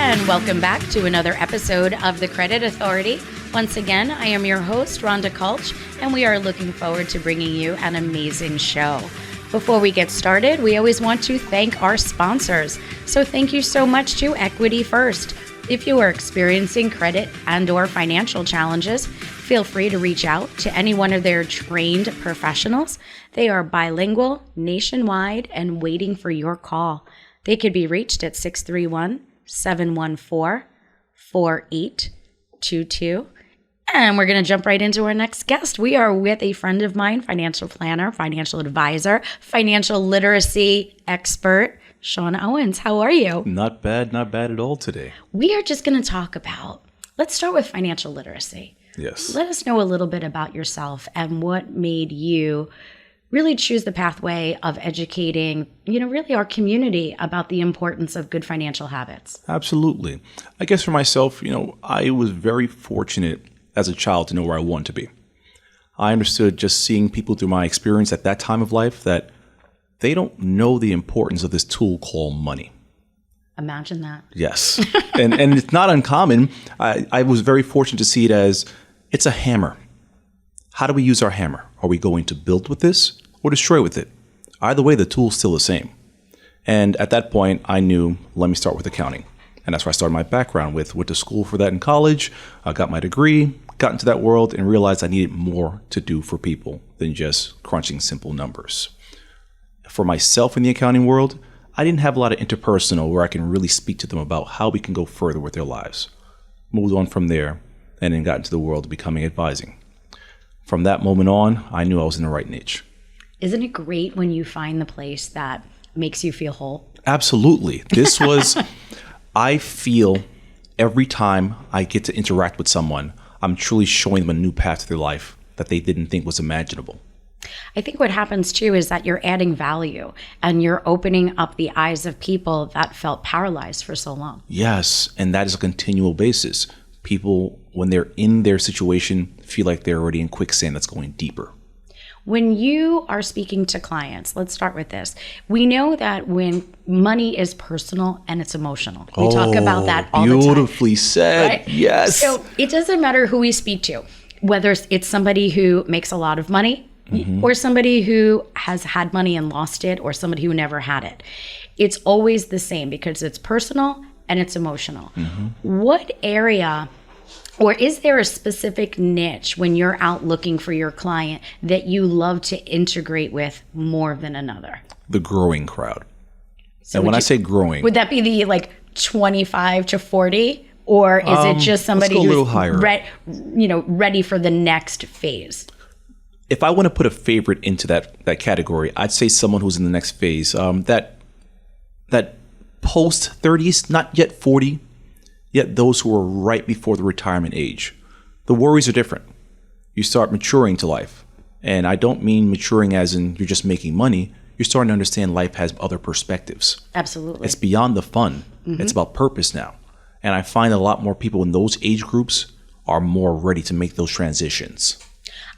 And welcome back to another episode of The Credit Authority. Once again, I am your host, Rhonda Kulch, and we are looking forward to bringing you an amazing show. Before we get started, we always want to thank our sponsors. So thank you so much to Equity First. If you are experiencing credit and/or financial challenges, feel free to reach out to any one of their trained professionals. They are bilingual, nationwide, and waiting for your call. They could be reached at 631-714-4822. And we're going to jump right into our next guest. We are with a friend of mine, financial planner, financial advisor, financial literacy expert, Sean Owens. How are you? Not bad at all today. We are just going to talk about, let's start with financial literacy. Yes. Let us know a little bit about yourself and what made you really choose the pathway of educating, really our community about the importance of good financial habits. Absolutely. I guess for myself, I was very fortunate as a child to know where I wanted to be. I understood just seeing people through my experience at that time of life that they don't know the importance of this tool called money. Imagine that. Yes. and it's not uncommon. I was very fortunate to see it as it's a hammer. How do we use our hammer? Are we going to build with this or destroy with it? Either way, the tool's still the same. And at that point, I knew, let me start with accounting. And that's where I started my background with. Went to school for that in college. I got my degree, got into that world, and realized I needed more to do for people than just crunching simple numbers. For myself in the accounting world, I didn't have a lot of interpersonal where I can really speak to them about how we can go further with their lives. Moved on from there and then got into the world of becoming advising. From that moment on, I knew I was in the right niche. Isn't it great when you find the place that makes you feel whole? Absolutely. This was, I feel every time I get to interact with someone, I'm truly showing them a new path to their life that they didn't think was imaginable. I think what happens too is that you're adding value and you're opening up the eyes of people that felt paralyzed for so long. Yes, and that is a continual basis. People, when they're in their situation, feel like they're already in quicksand that's going deeper. When you are speaking to clients, let's start with this. We know that when money is personal and it's emotional. We talk about that all the time. Beautifully said. Right? Yes. So it doesn't matter who we speak to, whether it's somebody who makes a lot of money, or somebody who has had money and lost it, or somebody who never had it. It's always the same because it's personal and it's emotional. What area, or is there a specific niche when you're out looking for your client that you love to integrate with more than another? The growing crowd. So and when I say growing, would that be the 25 to 40? Or is it just somebody let's go a little who's higher. Ready for the next phase? If I want to put a favorite into that category, I'd say someone who's in the next phase, that post 30s, not yet 40, yet those who are right before the retirement age. The worries are different. You start maturing to life. And I don't mean maturing as in you're just making money. You're starting to understand life has other perspectives. Absolutely. It's beyond the fun. It's about purpose now. And I find a lot more people in those age groups are more ready to make those transitions.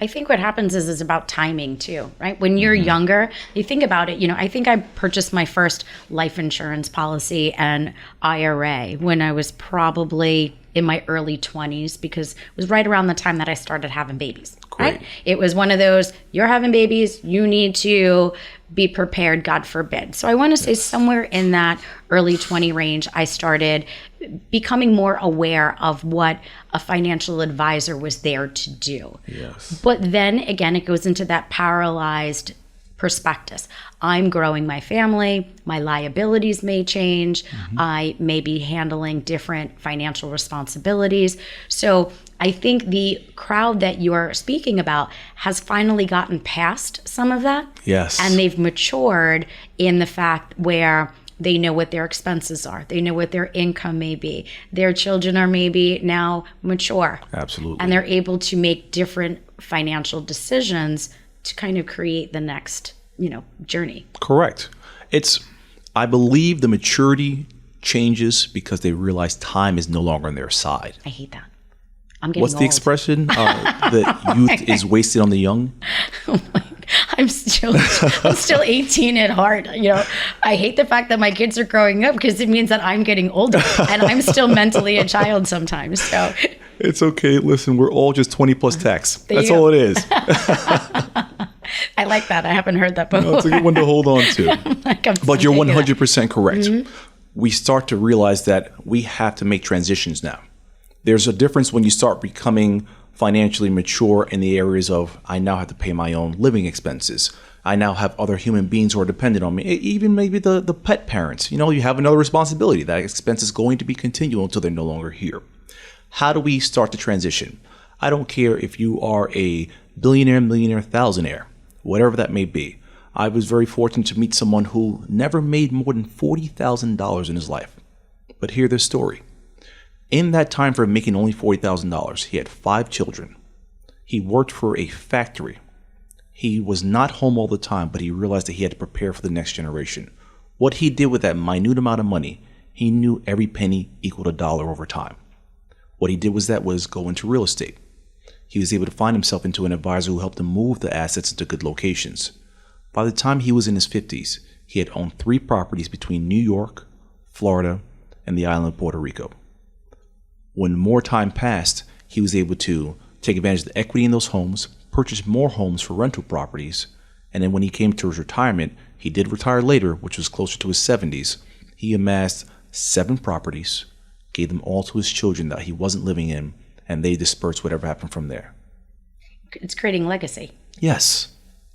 I think what happens is it's about timing too, right? When you're younger, you think about it, I think I purchased my first life insurance policy and IRA when I was probably in my early 20s because it was right around the time that I started having babies. Great. Right? It was one of those, you're having babies, you need to be prepared, God forbid. So I want to say somewhere in that early 20 range, I started becoming more aware of what a financial advisor was there to do. Yes. But then again, it goes into that paralyzed prospectus. I'm growing my family, my liabilities may change, I may be handling different financial responsibilities. So I think the crowd that you're speaking about has finally gotten past some of that. Yes. And they've matured in the fact where they know what their expenses are. They know what their income may be. Their children are maybe now mature. Absolutely. And they're able to make different financial decisions to kind of create the next, journey. Correct. I believe the maturity changes because they realize time is no longer on their side. I hate that. I'm getting What's old. the expression? That youth is wasted on the young? Oh my God. I'm still 18 at heart. I hate the fact that my kids are growing up because it means that I'm getting older and I'm still mentally a child sometimes. So it's okay. Listen, we're all just 20 plus tax. That's go. all it is. I like that. I haven't heard that before. No, it's a good one to hold on to. But you're 100% correct. We start to realize that we have to make transitions now. There's a difference when you start becoming financially mature in the areas of, I now have to pay my own living expenses. I now have other human beings who are dependent on me. Even maybe the pet parents. You have another responsibility. That expense is going to be continual until they're no longer here. How do we start the transition? I don't care if you are a billionaire, millionaire, thousandaire, whatever that may be. I was very fortunate to meet someone who never made more than $40,000 in his life. But hear this story. In that time frame, making only $40,000, he had 5 children. He worked for a factory. He was not home all the time, but he realized that he had to prepare for the next generation. What he did with that minute amount of money, he knew every penny equaled $1 over time. What he did was go into real estate. He was able to find himself into an advisor who helped him move the assets into good locations. By the time he was in his 50s, he had owned 3 properties between New York, Florida, and the island of Puerto Rico. When more time passed, he was able to take advantage of the equity in those homes, purchase more homes for rental properties, and then when he came to his retirement, he did retire later, which was closer to his 70s. He amassed 7 properties, gave them all to his children that he wasn't living in, and they dispersed whatever happened from there. It's creating legacy. Yes.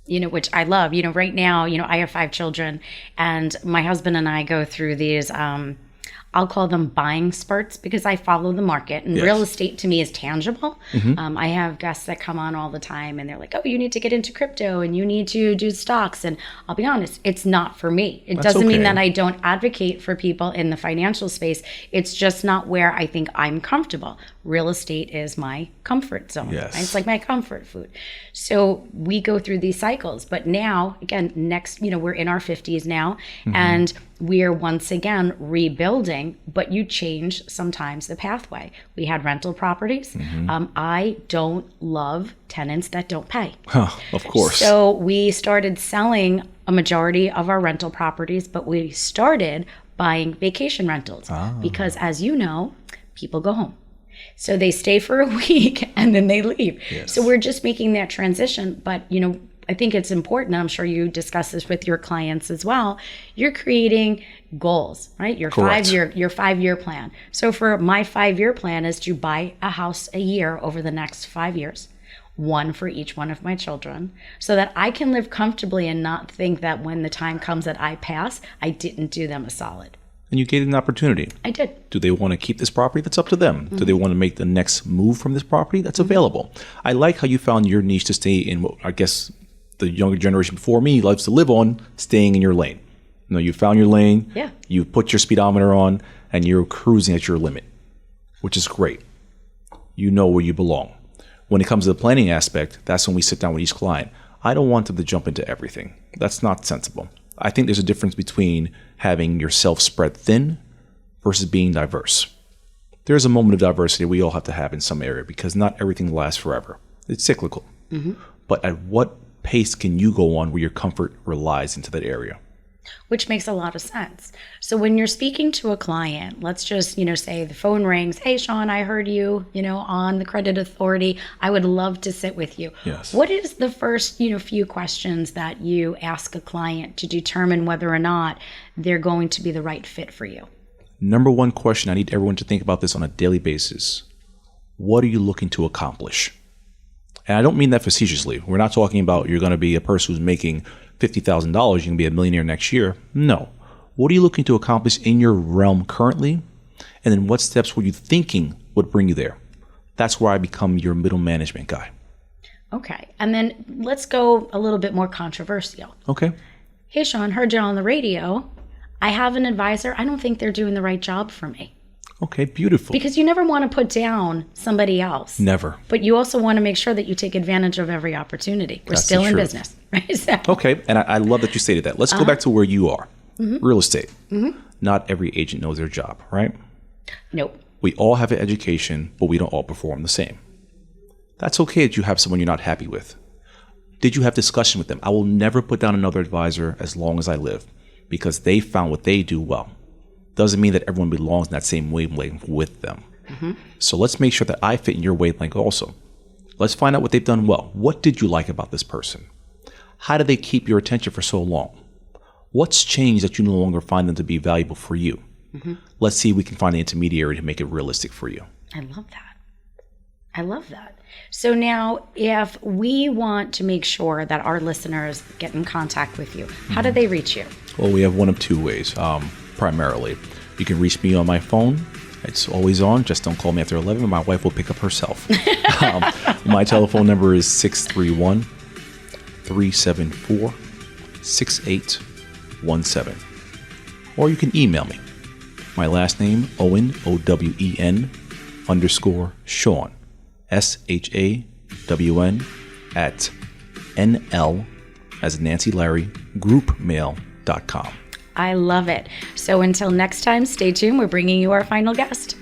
Which I love. Right now, I have 5 children, and my husband and I go through these, I'll call them buying spurts because I follow the market, and real estate to me is tangible. I have guests that come on all the time and they're like, oh, you need to get into crypto and you need to do stocks. And I'll be honest, it's not for me. It doesn't mean that I don't advocate for people in the financial space. It's just not where I think I'm comfortable. Real estate is my comfort zone. Yes. Right? It's like my comfort food. So we go through these cycles. But now, again, we're in our 50s now, and we're once again rebuilding, but you change sometimes the pathway. We had rental properties. I don't love tenants that don't pay. Of course. So we started selling a majority of our rental properties, but we started buying vacation rentals because, as you know, people go home. So they stay for a week and then they leave. Yes. So we're just making that transition. But, I think it's important. I'm sure you discuss this with your clients as well. You're creating goals, right? Your 5-year plan. So for my 5-year plan is to buy a house a year over the next 5 years, 1 for each one of my children, so that I can live comfortably and not think that when the time comes that I pass, I didn't do them a solid. And you gave them an opportunity. I did. Do they want to keep this property? That's up to them. Do they want to make the next move from this property? That's available. I like how you found your niche to stay in what I guess the younger generation before me loves to live on, staying in your lane. You found your lane. Yeah. You put your speedometer on, and you're cruising at your limit, which is great. You know where you belong. When it comes to the planning aspect, that's when we sit down with each client. I don't want them to jump into everything. That's not sensible. I think there's a difference between having yourself spread thin versus being diverse. There's a moment of diversity we all have to have in some area because not everything lasts forever. It's cyclical. But at what pace can you go on where your comfort relies into that area? Which makes a lot of sense. So when you're speaking to a client, let's just, say the phone rings. Hey, Sean, I heard you, on the Credit Authority. I would love to sit with you. Yes. What is the first, few questions that you ask a client to determine whether or not they're going to be the right fit for you? Number one question, I need everyone to think about this on a daily basis. What are you looking to accomplish? And I don't mean that facetiously. We're not talking about you're going to be a person who's making $50,000, you can be a millionaire next year. No. What are you looking to accomplish in your realm currently? And then what steps were you thinking would bring you there? That's where I become your middle management guy. Okay. And then let's go a little bit more controversial. Okay. Hey, Sean, heard you on the radio. I have an advisor. I don't think they're doing the right job for me. Okay, beautiful. Because you never want to put down somebody else. Never. But you also want to make sure that you take advantage of every opportunity. We're still in business, right? So. Okay, and I love that you stated that. Let's go back to where you are. Real estate. Not every agent knows their job, right? Nope. We all have an education, but we don't all perform the same. That's okay that you have someone you're not happy with. Did you have discussion with them? I will never put down another advisor as long as I live because they found what they do well. Doesn't mean that everyone belongs in that same wavelength with them. So let's make sure that I fit in your wavelength also. Let's find out what they've done well. What did you like about this person? How did they keep your attention for so long? What's changed that you no longer find them to be valuable for you? Let's see if we can find an intermediary to make it realistic for you. I love that. I love that. So now, if we want to make sure that our listeners get in contact with you, how do they reach you? Well, we have one of two ways, primarily. You can reach me on my phone. It's always on. Just don't call me after 11. My wife will pick up herself. My telephone number is 631-374-6817. Or you can email me. My last name, Owen, Owen, _Sean. SHAWN at NL as Nancy Larry groupmail.com. I love it. So until next time, stay tuned. We're bringing you our final guest.